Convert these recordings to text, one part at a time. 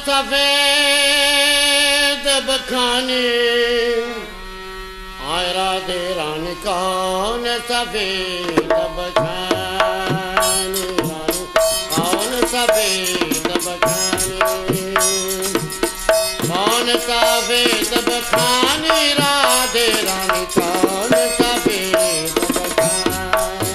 सफेद बखानी आय राधे रानी कौन सफेद बखानी कौन सफेद बखानी कौन सफेद बखानी राधे रानी कौन सफेद बखानी।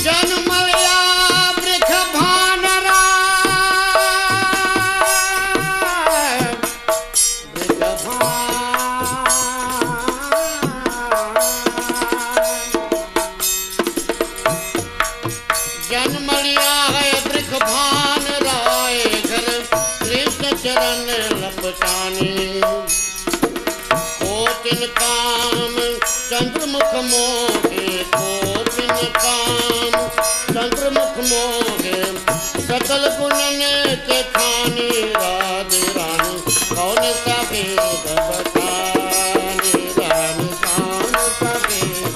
जन्मया वृख भानरा वृख जन्म लिया है वृख भान राय घर कृष्ण चरण लपटानी कोटिन काम चंद्रमुख मोहे कोटिन काम चंद्रमुख मोहे सकल गुणन के खानी राधे रानी कौन सफेद बखानी रानी कौन सफेद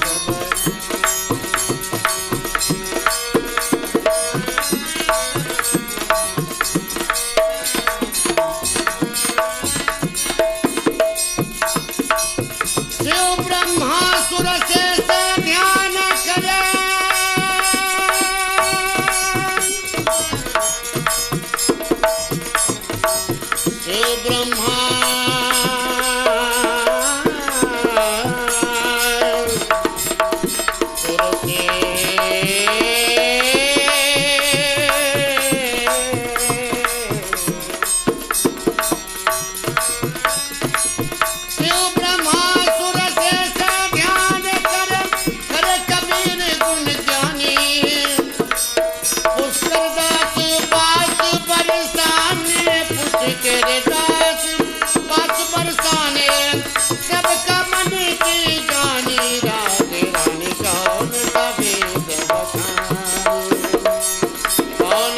शिव ब्रह्मा सुर से ध्यान करे शिव ब्रह्मा सुर से शिव ब्रह्मा सुर से ध्यान करे करे कबीर गुण ज्ञानी पुष्कर दास बास बरसाने पुछ तेरे दास बास बरसाने सबका मन की जानी राधे रानी कौन सफेद बखानी कौन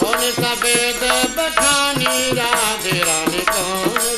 कौन सफेद बखानी राधे रानी कौन